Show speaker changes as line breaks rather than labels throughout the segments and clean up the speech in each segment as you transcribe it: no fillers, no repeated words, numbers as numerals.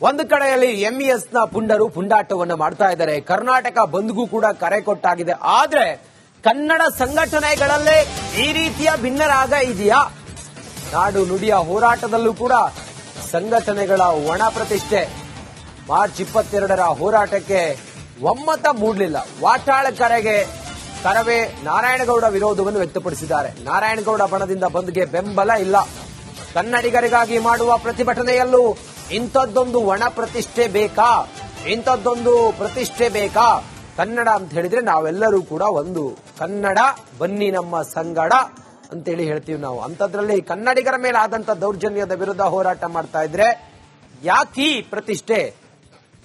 ಒಂದು ಕಡೆಯಲ್ಲಿ ಎಂಇಎಸ್ನ ಪುಂಡರು ಪುಂಡಾಟವನ್ನು ಮಾಡ್ತಾ ಇದ್ದಾರೆ. ಕರ್ನಾಟಕ ಬಂದ್ಗೂ ಕೂಡ ಕರೆ ಕೊಟ್ಟಾಗಿದೆ. ಆದ್ರೆ ಕನ್ನಡ ಸಂಘಟನೆಗಳಲ್ಲೇ ಈ ರೀತಿಯ ಭಿನ್ನರಾಗ ಇದೆಯಾ? ನಾಡು ನುಡಿಯ ಹೋರಾಟದಲ್ಲೂ ಕೂಡ ಸಂಘಟನೆಗಳ ಒಣ ಪ್ರತಿಷ್ಠೆ. ಮಾರ್ಚ್ 22ರ ಹೋರಾಟಕ್ಕೆ ಒಮ್ಮತ ಮೂಡಲಿಲ್ಲ. ವಾಟಾಳ ಕರೆಗೆ ಕರವೇ ನಾರಾಯಣಗೌಡ ವಿರೋಧವನ್ನು ವ್ಯಕ್ತಪಡಿಸಿದ್ದಾರೆ. ನಾರಾಯಣಗೌಡ ಬಣದಿಂದ ಬಂದ್ಗೆ ಬೆಂಬಲ ಇಲ್ಲ. ಕನ್ನಡಿಗರಿಗಾಗಿ ಮಾಡುವ ಪ್ರತಿಭಟನೆಯಲ್ಲೂ ಇಂಥದ್ದೊಂದು ಒಣ ಪ್ರತಿಷ್ಠೆ ಬೇಕಾ? ಇಂಥದ್ದೊಂದು ಪ್ರತಿಷ್ಠೆ ಬೇಕಾ? ಕನ್ನಡ ಅಂತ ಹೇಳಿದ್ರೆ ನಾವೆಲ್ಲರೂ ಕೂಡ ಒಂದು. ಕನ್ನಡ ಬನ್ನಿ ನಮ್ಮ ಸಂಗಡ ಅಂತೇಳಿ ಹೇಳ್ತೀವಿ ನಾವು. ಅಂಥದ್ರಲ್ಲಿ ಕನ್ನಡಿಗರ ಮೇಲೆ ಆದಂತ ದೌರ್ಜನ್ಯದ ವಿರುದ್ಧ ಹೋರಾಟ ಮಾಡ್ತಾ ಇದ್ರೆ ಯಾಕೀ ಪ್ರತಿಷ್ಠೆ?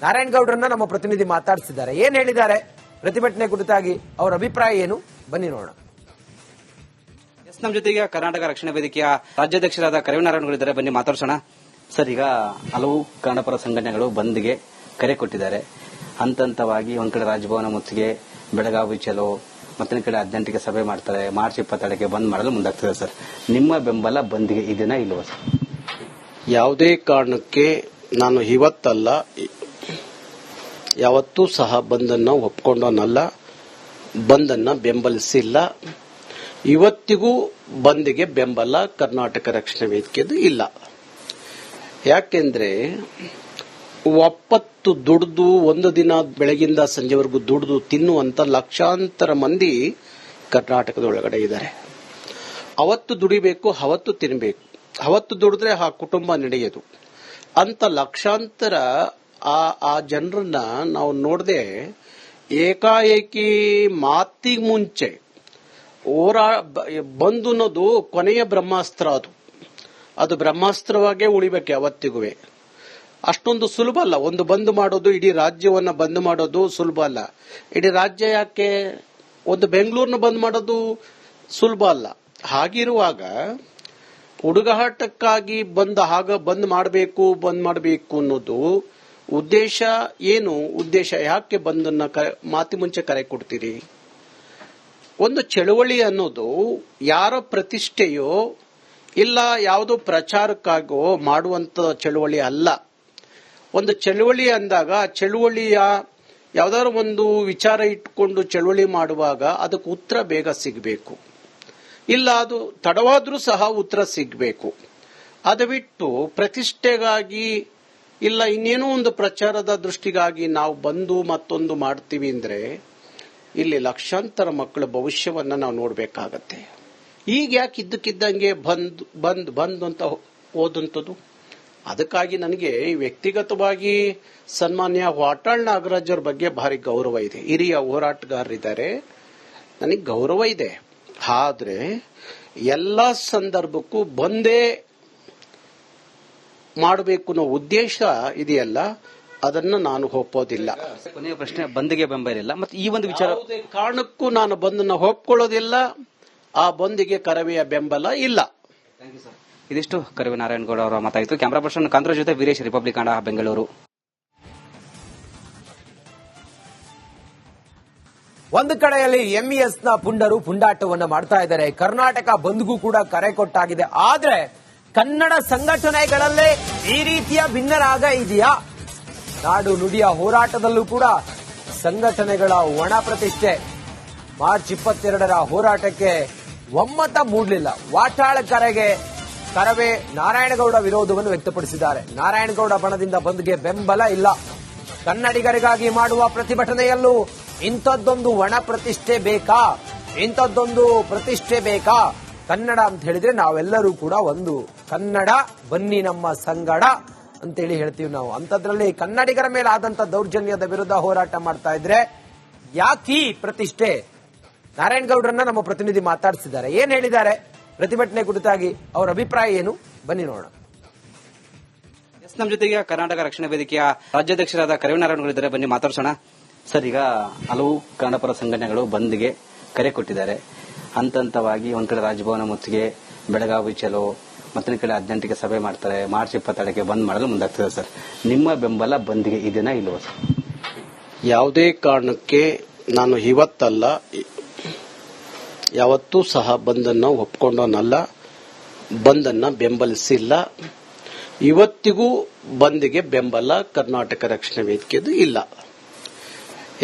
ನಾರಾಯಣಗೌಡರನ್ನ ನಮ್ಮ ಪ್ರತಿನಿಧಿ ಮಾತಾಡಿಸಿದ್ದಾರೆ. ಏನ್ ಹೇಳಿದ್ದಾರೆ ಪ್ರತಿಭಟನೆ ಕುರಿತಾಗಿ, ಅವರ ಅಭಿಪ್ರಾಯ ಏನು? ಬನ್ನಿ ನೋಡೋಣ.
ನಮ್ಮ ಜೊತೆಗೆ ಕರ್ನಾಟಕ ರಕ್ಷಣಾ ವೇದಿಕೆಯ ರಾಜ್ಯಾಧ್ಯಕ್ಷರಾದ ಕರವಿನಾರಾಯಣಗಳಿದ್ದಾರೆ. ಬನ್ನಿ ಮಾತಾಡ್ಸೋಣ. ಸರ್, ಈಗ ಹಲವು ಕನ್ನಡಪರ ಸಂಘಟನೆಗಳು ಬಂದ್ಗೆ ಕರೆ ಕೊಟ್ಟಿದ್ದಾರೆ. ಹಂತವಾಗಿ ಒಂದ್ ಕಡೆ ರಾಜಭವನ ಮುತ್ತಿಗೆ, ಬೆಳಗಾವಿ ಚಲೋ, ಮತ್ತೊಂದು ಕಡೆ 18ಕ್ಕೆ ಸಭೆ ಮಾಡ್ತಾರೆ. ಮಾರ್ಚ್ 22ಕ್ಕೆ ಬಂದ್ ಮಾಡಲು ಮುಂದಾಗ್ತದೆ. ಸರ್, ನಿಮ್ಮ ಬೆಂಬಲ ಬಂದ್ಗೆ ಇದನ್ನ ಇಲ್ವಾ ಸರ್?
ಯಾವುದೇ ಕಾರಣಕ್ಕೆ ನಾನು ಇವತ್ತಲ್ಲ ಯಾವತ್ತೂ ಸಹ ಬಂದನ್ನ ಒಪ್ಕೊಂಡವನಲ್ಲ, ಬಂದನ್ನ ಬೆಂಬಲಿಸಿಲ್ಲ. ಇವತ್ತಿಗೂ ಬಂದ್ಗೆ ಬೆಂಬಲ ಕರ್ನಾಟಕ ರಕ್ಷಣಾ ವೇದಿಕೆದು ಇಲ್ಲ. ಯಾಕೆಂದ್ರೆ ಒಪ್ಪತ್ತು ದುಡಿದು ಒಂದು ದಿನ ಬೆಳಗಿಂದ ಸಂಜೆವರೆಗೂ ದುಡಿದು ತಿನ್ನುವಂತ ಲಕ್ಷಾಂತರ ಮಂದಿ ಕರ್ನಾಟಕದ ಒಳಗಡೆ ಇದ್ದಾರೆ. ಅವತ್ತು ದುಡಿಬೇಕು, ಅವತ್ತು ತಿನ್ನಬೇಕು. ಅವತ್ತು ದುಡಿದ್ರೆ ಆ ಕುಟುಂಬ ನಡೆಯೋದು ಅಂತ ಲಕ್ಷಾಂತರ ಆ ಜನರನ್ನ ನಾವು ನೋಡದೆ ಏಕಾಏಕಿ ಮಾತಿಗೆ ಮುಂಚೆ ಬಂದು ಅನ್ನೋದು ಕೊನೆಯ ಬ್ರಹ್ಮಾಸ್ತ್ರ. ಅದು ಬ್ರಹ್ಮಾಸ್ತ್ರವಾಗೇ ಉಳಿಬೇಕು ಯಾವತ್ತಿಗೂ. ಅಷ್ಟೊಂದು ಸುಲಭ ಅಲ್ಲ. ಒಂದು ಬಂದ್ ಮಾಡೋದು, ಇಡೀ ರಾಜ್ಯವನ್ನ ಬಂದ್ ಮಾಡೋದು ಸುಲಭ ಅಲ್ಲ. ಇಡೀ ರಾಜ್ಯ ಯಾಕೆ, ಒಂದು ಬೆಂಗಳೂರನ್ನ ಬಂದ್ ಮಾಡೋದು ಸುಲಭ ಅಲ್ಲ. ಹಾಗಿರುವಾಗ ಹುಡುಗಾಟಕ್ಕಾಗಿ ಬಂದ್ ಮಾಡಬೇಕು ಅನ್ನೋದು ಉದ್ದೇಶ ಏನು? ಉದ್ದೇಶ ಯಾಕೆ ಬಂದನ್ನ ಮಾತಿ ಮುಂಚೆ ಕರೆ ಕೊಡ್ತೀರಿ? ಒಂದು ಚಳವಳಿ ಅನ್ನೋದು ಯಾರ ಪ್ರತಿಷ್ಠೆಯೋ ಇಲ್ಲ ಯಾವುದೋ ಪ್ರಚಾರಕ್ಕಾಗೋ ಮಾಡುವಂತ ಚಳವಳಿ ಅಲ್ಲ. ಒಂದು ಚಳವಳಿ ಅಂದಾಗ ಚಳವಳಿಯ ಯಾವ್ದಾದ್ರು ಒಂದು ವಿಚಾರ ಇಟ್ಕೊಂಡು ಚಳವಳಿ ಮಾಡುವಾಗ ಅದಕ್ಕೆ ಉತ್ತರ ಬೇಗ ಸಿಗಬೇಕು. ಇಲ್ಲ ಅದು ತಡವಾದ್ರೂ ಸಹ ಉತ್ತರ ಸಿಗಬೇಕು. ಅದು ಬಿಟ್ಟು ಪ್ರತಿಷ್ಠೆಗಾಗಿ ಇಲ್ಲ ಇನ್ನೇನೋ ಒಂದು ಪ್ರಚಾರದ ದೃಷ್ಟಿಗಾಗಿ ನಾವು ಬಂದು ಮತ್ತೊಂದು ಮಾಡ್ತೀವಿ ಅಂದ್ರೆ ಇಲ್ಲಿ ಲಕ್ಷಾಂತರ ಮಕ್ಕಳ ಭವಿಷ್ಯವನ್ನ ನಾವು ನೋಡ್ಬೇಕಾಗತ್ತೆ. ಈಗ ಯಾಕೆ ಇದ್ದಕ್ಕಿದ್ದಂಗೆ ಬಂದ್ ಅಂತ ಓದಂಥದ್ದು? ಅದಕ್ಕಾಗಿ ನನಗೆ ವ್ಯಕ್ತಿಗತವಾಗಿ ಸನ್ಮಾನ್ಯ ವಾಟಾಳ್ ನಾಗರಾಜ್ ಅವ್ರ ಬಗ್ಗೆ ಭಾರಿ ಗೌರವ ಇದೆ. ಹಿರಿಯ ಹೋರಾಟಗಾರರಿದ್ದಾರೆ, ನನಗೆ ಗೌರವ ಇದೆ. ಆದ್ರೆ ಎಲ್ಲಾ ಸಂದರ್ಭಕ್ಕೂ ಬಂದೇ ಮಾಡಬೇಕು ಅನ್ನೋ ಉದ್ದೇಶ ಇದೆಯಲ್ಲ, ಅದನ್ನ ನಾನು ಒಪ್ಪೋದಿಲ್ಲ.
ಕೊನೆಯ ಪ್ರಶ್ನೆ, ಬಂದ್ಗೆ ಬೆಂಬಲ ಇಲ್ಲ. ಮತ್ತೆ ಈ ಒಂದು ವಿಚಾರ
ಕಾರಣಕ್ಕೂ ನಾನು ಬಂದನ್ನ ಒಪ್ಕೊಳ್ಳೋದಿಲ್ಲ. ಆ ಬಂದಿಗೆ ಕರವೆಯ ಬೆಂಬಲ ಇಲ್ಲ.
ಇದಿಷ್ಟು ಕರವೇ ನಾರಾಯಣಗೌಡ ಅವರ ಮಾತಾಯಿತು. ಕ್ಯಾಮರಾ ಪರ್ಸನ್ ಕಾಂತರಾಜ್ ಜೊತೆ ವೀರೇಶ್, ರಿಪಬ್ಲಿಕ್ ಕನ್ನಡ, ಬೆಂಗಳೂರು.
ಒಂದು ಕಡೆಯಲ್ಲಿ ಎಂಇಎಸ್ನ ಪುಂಡರು ಪುಂಡಾಟವನ್ನು ಮಾಡ್ತಾ ಇದ್ದಾರೆ. ಕರ್ನಾಟಕ ಬಂದ್ಗೂ ಕೂಡ ಕರೆ ಕೊಟ್ಟಾಗಿದೆ. ಆದ್ರೆ ಕನ್ನಡ ಸಂಘಟನೆಗಳಲ್ಲೇ ಈ ರೀತಿಯ ಭಿನ್ನರಾಗ ಇದೆಯಾ? ನಾಡು ನುಡಿಯ ಹೋರಾಟದಲ್ಲೂ ಕೂಡ ಸಂಘಟನೆಗಳ ಒಣ ಪ್ರತಿಷ್ಠೆ. ಮಾರ್ಚ್ 22ರ ಹೋರಾಟಕ್ಕೆ ಒಮ್ಮತ ಮೂಡಲಿಲ್ಲ. ವಾಟಾಳ ಕರೆಗೆ ಕರವೇ ನಾರಾಯಣಗೌಡ ವಿರೋಧವನ್ನು ವ್ಯಕ್ತಪಡಿಸಿದ್ದಾರೆ. ನಾರಾಯಣಗೌಡ ಬಣದಿಂದ ಬಂದ್ಗೆ ಬೆಂಬಲ ಇಲ್ಲ. ಕನ್ನಡಿಗರಿಗಾಗಿ ಮಾಡುವ ಪ್ರತಿಭಟನೆಯಲ್ಲೂ ಇಂಥದ್ದೊಂದು ಒಣ ಪ್ರತಿಷ್ಠೆ ಬೇಕಾ? ಇಂಥದ್ದೊಂದು ಪ್ರತಿಷ್ಠೆ ಬೇಕಾ? ಕನ್ನಡ ಅಂತ ಹೇಳಿದ್ರೆ ನಾವೆಲ್ಲರೂ ಕೂಡ ಒಂದು. ಕನ್ನಡ ಬನ್ನಿ ನಮ್ಮ ಸಂಗಡ ಅಂತೇಳಿ ಹೇಳ್ತೀವಿ ನಾವು. ಅಂಥದ್ರಲ್ಲಿ ಕನ್ನಡಿಗರ ಮೇಲೆ ಆದಂತ ದೌರ್ಜನ್ಯದ ವಿರುದ್ಧ ಹೋರಾಟ ಮಾಡ್ತಾ ಇದ್ರೆ ಯಾಕೀ ಪ್ರತಿಷ್ಠೆ? ನಾರಾಯಣಗೌಡರನ್ನ ನಮ್ಮ ಪ್ರತಿನಿಧಿ ಮಾತಾಡಿಸಿದ್ದಾರೆ. ಏನ್ ಹೇಳಿದ್ದಾರೆ ಪ್ರತಿಭಟನೆ ಕುರಿತಾಗಿ, ಅವರ ಅಭಿಪ್ರಾಯ ಏನು? ಬನ್ನಿ ನೋಡೋಣ.
ನಮ್ಮ ಜೊತೆಗೆ ಕರ್ನಾಟಕ ರಕ್ಷಣಾ ವೇದಿಕೆಯ ರಾಜ್ಯಾಧ್ಯಕ್ಷರಾದ ಕರವಿನಾರಾಯಣಗಳಿದ್ದಾರೆ. ಬನ್ನಿ ಮಾತಾಡ್ಸೋಣ. ಸರ್, ಈಗ ಹಲವು ಕನ್ನಡಪರ ಸಂಘಟನೆಗಳು ಬಂದ್ಗೆ ಕರೆ ಕೊಟ್ಟಿದ್ದಾರೆ. ಹಂತವಾಗಿ ಒಂದ್ ಕಡೆ ರಾಜಭವನ ಮುತ್ತಿಗೆ, ಬೆಳಗಾವಿ ಚಲೋ, ಮತ್ತೊಂದು ಕಡೆ 18ಕ್ಕೆ ಸಭೆ ಮಾಡ್ತಾರೆ. ಮಾರ್ಚ್ 22ಕ್ಕೆ ಬಂದ್ ಮಾಡಲು ಮುಂದಾಗ್ತದೆ. ಸರ್, ನಿಮ್ಮ ಬೆಂಬಲ ಬಂದ್ಗೆ ಇದನ್ನ ಇಲ್ವಾ ಸರ್?
ಯಾವುದೇ ಕಾರಣಕ್ಕೆ ನಾನು ಇವತ್ತಲ್ಲ ಯಾವತ್ತೂ ಸಹ ಬಂದನ್ನ ಒಪ್ಕೊಂಡವನಲ್ಲ, ಬಂದನ್ನ ಬೆಂಬಲಿಸಿಲ್ಲ. ಇವತ್ತಿಗೂ ಬಂದ್ಗೆ ಬೆಂಬಲ ಕರ್ನಾಟಕ ರಕ್ಷಣಾ ವೇದಿಕೆದು ಇಲ್ಲ.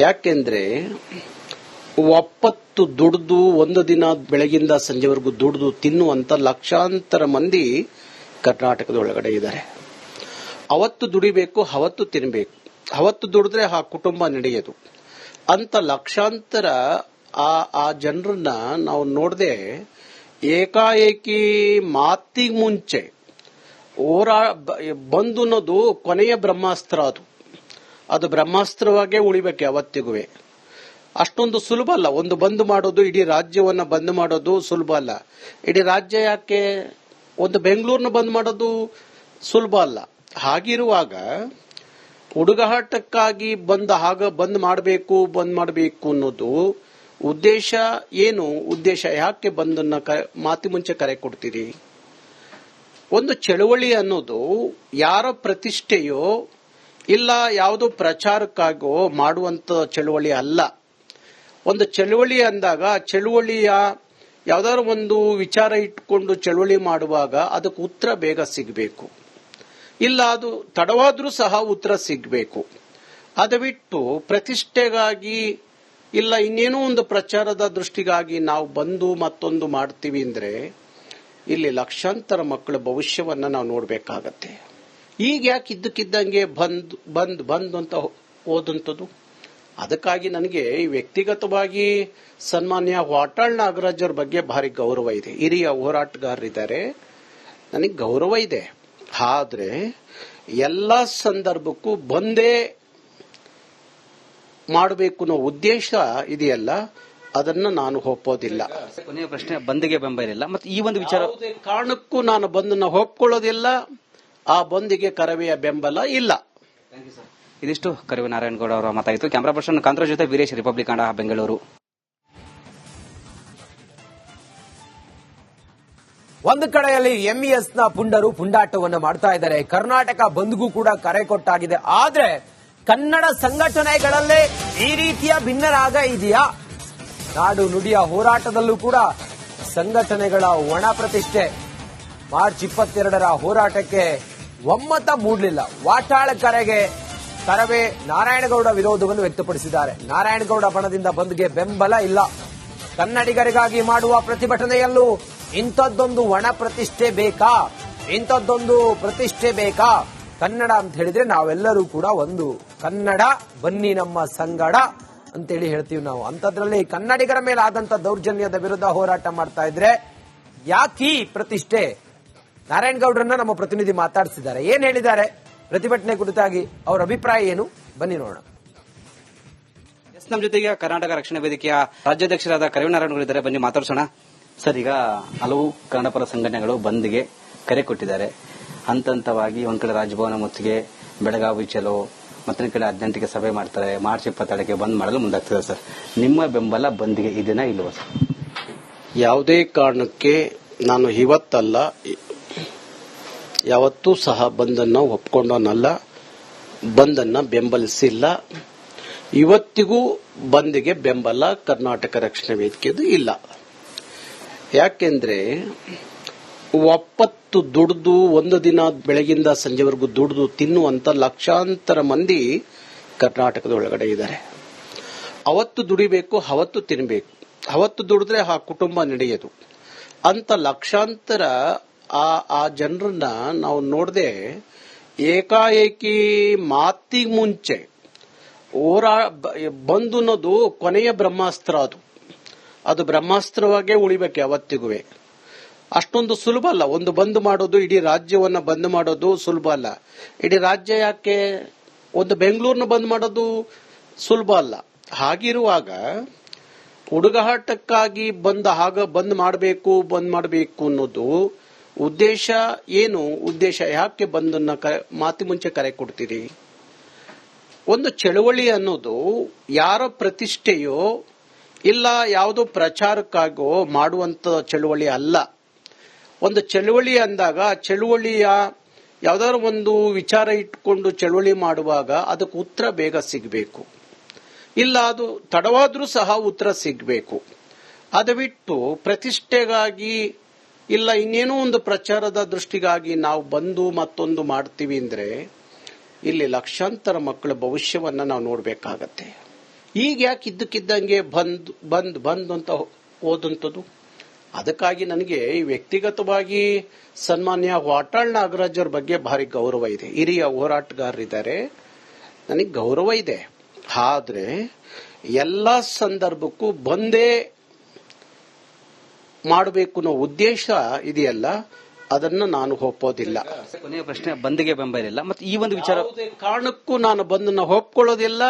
ಯಾಕೆಂದ್ರೆ ಒಪ್ಪತ್ತು ದುಡಿದು ಒಂದು ದಿನ ಬೆಳಗಿಂದ ಸಂಜೆವರೆಗೂ ದುಡಿದು ತಿನ್ನುವಂತ ಲಕ್ಷಾಂತರ ಮಂದಿ ಕರ್ನಾಟಕದ ಒಳಗಡೆ ಇದ್ದಾರೆ. ಅವತ್ತು ದುಡಿಬೇಕು, ಅವತ್ತು ತಿನ್ಬೇಕು, ಅವತ್ತು ದುಡಿದ್ರೆ ಆ ಕುಟುಂಬ ನಡೆಯೋದು ಅಂತ ಲಕ್ಷಾಂತರ ಆ ಜನರನ್ನ ನಾವು ನೋಡದೆ ಏಕಾಏಕಿ ಮಾತಿಗೆ ಮುಂಚೆ ಬಂದು ಅನ್ನೋದು ಕೊನೆಯ ಬ್ರಹ್ಮಾಸ್ತ್ರ. ಅದು ಬ್ರಹ್ಮಾಸ್ತ್ರವಾಗೇ ಉಳಿಬೇಕು ಯಾವತ್ತಿಗೂ. ಅಷ್ಟೊಂದು ಸುಲಭ ಅಲ್ಲ. ಒಂದು ಬಂದ್ ಮಾಡೋದು, ಇಡೀ ರಾಜ್ಯವನ್ನ ಬಂದ್ ಮಾಡೋದು ಸುಲಭ ಅಲ್ಲ. ಇಡೀ ರಾಜ್ಯ ಯಾಕೆ, ಒಂದು ಬೆಂಗಳೂರನ್ನ ಬಂದ್ ಮಾಡೋದು ಸುಲಭ ಅಲ್ಲ. ಹಾಗಿರುವಾಗ ಹುಡುಗಾಟಕ್ಕಾಗಿ ಬಂದ್ ಮಾಡಬೇಕು ಅನ್ನೋದು ಉದ್ದೇಶ ಏನು? ಉದ್ದೇಶ ಯಾಕೆ ಬಂದನ್ನ ಮಾತಿ ಮುಂಚೆ ಕರೆ ಕೊಡ್ತೀರಿ? ಒಂದು ಚಳವಳಿ ಅನ್ನೋದು ಯಾರ ಪ್ರತಿಷ್ಠೆಯೋ ಇಲ್ಲ ಯಾವುದೋ ಪ್ರಚಾರಕ್ಕಾಗೋ ಮಾಡುವಂತ ಚಳವಳಿ ಅಲ್ಲ. ಒಂದು ಚಳವಳಿ ಅಂದಾಗ ಚಳವಳಿಯ ಯಾವ್ದಾದ್ರು ಒಂದು ವಿಚಾರ ಇಟ್ಕೊಂಡು ಚಳವಳಿ ಮಾಡುವಾಗ ಅದಕ್ಕೆ ಉತ್ತರ ಬೇಗ ಸಿಗಬೇಕು, ಇಲ್ಲ ಅದು ತಡವಾದ್ರೂ ಸಹ ಉತ್ತರ ಸಿಗಬೇಕು. ಅದು ಬಿಟ್ಟು ಪ್ರತಿಷ್ಠೆಗಾಗಿ ಇಲ್ಲ ಇನ್ನೇನೋ ಒಂದು ಪ್ರಚಾರದ ದೃಷ್ಟಿಗಾಗಿ ನಾವು ಬಂದು ಮತ್ತೊಂದು ಮಾಡ್ತೀವಿ ಅಂದ್ರೆ ಇಲ್ಲಿ ಲಕ್ಷಾಂತರ ಮಕ್ಕಳ ಭವಿಷ್ಯವನ್ನ ನಾವು ನೋಡ್ಬೇಕಾಗತ್ತೆ. ಈಗ ಯಾಕೆ ಇದ್ದಕ್ಕಿದ್ದಂಗೆ ಬಂದ್ ಅಂತ ಓದಂಥದ್ದು? ಅದಕ್ಕಾಗಿ ನನಗೆ ವ್ಯಕ್ತಿಗತವಾಗಿ ಸನ್ಮಾನ್ಯ ವಾಟಾಳ್ ನಾಗರಾಜ್ ಅವ್ರ ಬಗ್ಗೆ ಭಾರಿ ಗೌರವ ಇದೆ. ಹಿರಿಯ ಹೋರಾಟಗಾರರಿದ್ದಾರೆ, ನನಗೆ ಗೌರವ ಇದೆ. ಆದ್ರೆ ಎಲ್ಲ ಸಂದರ್ಭಕ್ಕೂ ಬಂದೇ ಮಾಡಬೇಕು ಅನ್ನೋ ಉದ್ದೇಶ ಇದೆಯಲ್ಲ, ಅದನ್ನ ನಾನು ಒಪ್ಪೋದಿಲ್ಲ.
ಕೊನೆಯ ಪ್ರಶ್ನೆ, ಬಂದ್ಗೆ ಬೆಂಬಲ ಇಲ್ಲ ಮತ್ತೆ ಈ ಒಂದು ವಿಚಾರ
ಯಾವುದೇ ಕಾರಣಕ್ಕೂ ನಾನು ಬಂದನ್ನ ಒಪ್ಕೊಳ್ಳೋದಿಲ್ಲ. ಆ ಬಂದಿಗೆ ಕರವೆಯ ಬೆಂಬಲ ಇಲ್ಲ.
ಇದಿಷ್ಟು ಕರವೇ ನಾರಾಯಣಗೌಡ ಅವರ ಮಾತಾಯಿತು. ಕ್ಯಾಮರಾ ಪರ್ಸನ್ ಕಾಂತರಾಜ್ ಜೊತೆ ವೀರೇಶ್, ರಿಪಬ್ಲಿಕ್ ಕನ್ನಡ, ಬೆಂಗಳೂರು.
ಒಂದು ಕಡೆಯಲ್ಲಿ ಎಂಇಎಸ್ ನ ಪುಂಡರು ಪುಂಡಾಟವನ್ನು ಮಾಡ್ತಾ ಇದ್ದಾರೆ. ಕರ್ನಾಟಕ ಬಂದ್ಗೂ ಕೂಡ ಕರೆ ಕೊಟ್ಟಾಗಿದೆ. ಆದ್ರೆ ಕನ್ನಡ ಸಂಘಟನೆಗಳಲ್ಲೇ ಈ ರೀತಿಯ ಭಿನ್ನರಾಗ ಇದೆಯಾ? ನಾಡು ನುಡಿಯ ಹೋರಾಟದಲ್ಲೂ ಕೂಡ ಸಂಘಟನೆಗಳ ಒಣ ಪ್ರತಿಷ್ಠೆ. ಮಾರ್ಚ್ 22ರ ಹೋರಾಟಕ್ಕೆ ಒಮ್ಮತ ಮೂಡಲಿಲ್ಲ. ವಾಟಾಳ ಕರೆಗೆ ಕರವೇ ನಾರಾಯಣಗೌಡ ವಿರೋಧವನ್ನು ವ್ಯಕ್ತಪಡಿಸಿದ್ದಾರೆ. ನಾರಾಯಣಗೌಡ ಬಣದಿಂದ ಬಂದ್ಗೆ ಬೆಂಬಲ ಇಲ್ಲ. ಕನ್ನಡಿಗರಿಗಾಗಿ ಮಾಡುವ ಪ್ರತಿಭಟನೆಯಲ್ಲೂ ಇಂಥದ್ದೊಂದು ಒಣ ಪ್ರತಿಷ್ಠೆ ಬೇಕಾ? ಇಂಥದ್ದೊಂದು ಪ್ರತಿಷ್ಠೆ ಬೇಕಾ? ಕನ್ನಡ ಅಂತ ಹೇಳಿದ್ರೆ ನಾವೆಲ್ಲರೂ ಕೂಡ ಒಂದು. ಕನ್ನಡ ಬನ್ನಿ ನಮ್ಮ ಸಂಗಡ ಅಂತೇಳಿ ಹೇಳ್ತೀವಿ ನಾವು. ಅಂಥದ್ರಲ್ಲಿ ಕನ್ನಡಿಗರ ಮೇಲೆ ಆದಂತ ದೌರ್ಜನ್ಯದ ವಿರುದ್ಧ ಹೋರಾಟ ಮಾಡ್ತಾ ಇದ್ರೆ ಯಾಕೀ ಪ್ರತಿಷ್ಠೆ? ನಾರಾಯಣಗೌಡರನ್ನ ನಮ್ಮ ಪ್ರತಿನಿಧಿ ಮಾತಾಡಿಸಿದ್ದಾರೆ. ಏನ್ ಹೇಳಿದ್ದಾರೆ ಪ್ರತಿಭಟನೆ ಕುರಿತಾಗಿ, ಅವರ ಅಭಿಪ್ರಾಯ ಏನು? ಬನ್ನಿ ನೋಡೋಣ.
ನಮ್ಮ ಜೊತೆಗೆ ಕರ್ನಾಟಕ ರಕ್ಷಣಾ ವೇದಿಕೆಯ ರಾಜ್ಯಾಧ್ಯಕ್ಷರಾದ ಕರವೇ ನಾರಾಯಣಗೌಡ ಬನ್ನಿ ಮಾತಾಡ್ಸೋಣ. ಸರ್, ಈಗ ಹಲವು ಕನ್ನಡಪರ ಸಂಘಟನೆಗಳು ಬಂದ್ಗೆ ಕರೆ ಕೊಟ್ಟಿದ್ದಾರೆ. ಹಂತವಾಗಿ ಒಂದ್ ಕಡೆ ರಾಜಭವನ ಮುತ್ತಿಗೆ, ಬೆಳಗಾವಿ ಚಲೋ, ಮತ್ತೊಂದು ಕಡೆ 18ಕ್ಕೆ ಸಭೆ ಮಾಡ್ತಾರೆ. ಮಾರ್ಚ್ 22ಕ್ಕೆ ಬಂದ್ ಮಾಡಲು ಮುಂದಾಗ್ತದೆ. ಸರ್, ನಿಮ್ಮ ಬೆಂಬಲ ಬಂದ್ಗೆ ಇದೆನಾ ಇಲ್ವಾ ಸರ್?
ಯಾವುದೇ ಕಾರಣಕ್ಕೆ ನಾನು ಇವತ್ತಲ್ಲ ಯಾವತ್ತೂ ಸಹ ಬಂದನ್ನ ಒಪ್ಕೊಂಡವನಲ್ಲ, ಬಂದನ್ನ ಬೆಂಬಲಿಸಿಲ್ಲ. ಇವತ್ತಿಗೂ ಬಂದ್ಗೆ ಬೆಂಬಲ ಕರ್ನಾಟಕ ರಕ್ಷಣಾ ವೇದಿಕೆದು ಇಲ್ಲ. ಯಾಕೆಂದ್ರೆ ಒಪ್ಪತ್ತು ದುಡಿದು ಒಂದು ದಿನ ಬೆಳಗಿಂದ ಸಂಜೆವರೆಗೂ ದುಡಿದು ತಿನ್ನುವಂತ ಲಕ್ಷಾಂತರ ಮಂದಿ ಕರ್ನಾಟಕದ ಒಳಗಡೆ ಇದ್ದಾರೆ. ಅವತ್ತು ದುಡಿಬೇಕು, ಅವತ್ತು ತಿನ್ಬೇಕು, ಅವತ್ತು ದುಡಿದ್ರೆ ಆ ಕುಟುಂಬ ನಡೆಯೋದು ಅಂತ ಲಕ್ಷಾಂತರ ಆ ಜನರನ್ನ ನಾವು ನೋಡದೆ ಏಕಾಏಕಿ ಮಾತಿಗೆ ಮುಂಚೆ ಬಂದು ಅನ್ನೋದು ಕೊನೆಯ ಬ್ರಹ್ಮಾಸ್ತ್ರ. ಅದು ಬ್ರಹ್ಮಾಸ್ತ್ರವಾಗೇ ಉಳಿಬೇಕು ಯಾವತ್ತಿಗೂ. ಅಷ್ಟೊಂದು ಸುಲಭ ಅಲ್ಲ. ಒಂದು ಬಂದ್ ಮಾಡೋದು, ಇಡೀ ರಾಜ್ಯವನ್ನ ಬಂದ್ ಮಾಡೋದು ಸುಲಭ ಅಲ್ಲ. ಇಡೀ ರಾಜ್ಯ ಯಾಕೆ, ಒಂದು ಬೆಂಗಳೂರನ್ನ ಬಂದ್ ಮಾಡೋದು ಸುಲಭ ಅಲ್ಲ. ಹಾಗಿರುವಾಗ ಹುಡುಗಾಟಕ್ಕಾಗಿ ಬಂದ್ ಮಾಡಬೇಕು ಅನ್ನೋದು ಉದ್ದೇಶ ಏನು? ಉದ್ದೇಶ ಯಾಕೆ ಬಂದನ್ನ ಮಾತಿ ಮುಂಚೆ ಕರೆ ಕೊಡ್ತೀರಿ? ಒಂದು ಚಳವಳಿ ಅನ್ನೋದು ಯಾರ ಪ್ರತಿಷ್ಠೆಯೋ ಇಲ್ಲ ಯಾವುದೋ ಪ್ರಚಾರಕ್ಕಾಗೋ ಮಾಡುವಂತ ಚಳವಳಿ ಅಲ್ಲ. ಒಂದು ಚಳವಳಿ ಅಂದಾಗ ಚಳವಳಿಯ ಯಾವ್ದಾದ್ರು ಒಂದು ವಿಚಾರ ಇಟ್ಕೊಂಡು ಚಳವಳಿ ಮಾಡುವಾಗ ಅದಕ್ಕೆ ಉತ್ತರ ಬೇಗ ಸಿಗಬೇಕು, ಇಲ್ಲ ಅದು ತಡವಾದ್ರೂ ಸಹ ಉತ್ತರ ಸಿಗಬೇಕು. ಅದು ಬಿಟ್ಟು ಪ್ರತಿಷ್ಠೆಗಾಗಿ ಇಲ್ಲ ಇನ್ನೇನೋ ಒಂದು ಪ್ರಚಾರದ ದೃಷ್ಟಿಗಾಗಿ ನಾವು ಬಂದು ಮತ್ತೊಂದು ಮಾಡ್ತೀವಿ ಅಂದ್ರೆ ಇಲ್ಲಿ ಲಕ್ಷಾಂತರ ಮಕ್ಕಳ ಭವಿಷ್ಯವನ್ನ ನಾವು ನೋಡ್ಬೇಕಾಗತ್ತೆ. ಈಗ ಯಾಕೆ ಇದ್ದಕ್ಕಿದ್ದಂಗೆ ಬಂದ್ ಅಂತ ಓದಂಥದ್ದು? ಅದಕ್ಕಾಗಿ ನನಗೆ ವ್ಯಕ್ತಿಗತವಾಗಿ ಸನ್ಮಾನ್ಯ ವಾಟಾಳ್ ನಾಗರಾಜ್ ಅವ್ರ ಬಗ್ಗೆ ಭಾರಿ ಗೌರವ ಇದೆ. ಹಿರಿಯ ಹೋರಾಟಗಾರರಿದ್ದಾರೆ, ನನಗೆ ಗೌರವ ಇದೆ. ಆದ್ರೆ ಎಲ್ಲ ಸಂದರ್ಭಕ್ಕೂ ಬಂದೇ ಮಾಡಬೇಕು ಅನ್ನೋ ಉದ್ದೇಶ ಇದೆಯಲ್ಲ, ಅದನ್ನ ನಾನು ಒಪ್ಪೋದಿಲ್ಲ.
ಕೊನೆಯ ಪ್ರಶ್ನೆ, ಬಂದ್ಗೆ ಬೆಂಬಲ ಇಲ್ಲ ಮತ್ತು ಈ ಒಂದು ವಿಚಾರ
ಯಾವುದೇ ಕಾರಣಕ್ಕೂ ನಾನು ಬಂದನ್ನ ಒಪ್ಕೊಳ್ಳೋದಿಲ್ಲ.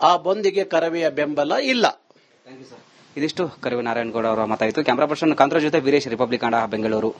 ಆ ಬಂದಿಗೆ ಕರವೆಯ ಬೆಂಬಲ ಇಲ್ಲ.
ಇದಿಷ್ಟು ಕರವೇ ನಾರಾಯಣಗೌಡ ಅವರ ಮಾತಾಯಿತು. ಕ್ಯಾಮರಾ ಪರ್ಸನ್ ಕಾಂತರಾಜ್ ಜೊತೆ ವೀರೇಶ್, ರಿಪಬ್ಲಿಕ್ ಕನ್ನಡ, ಬೆಂಗಳೂರು.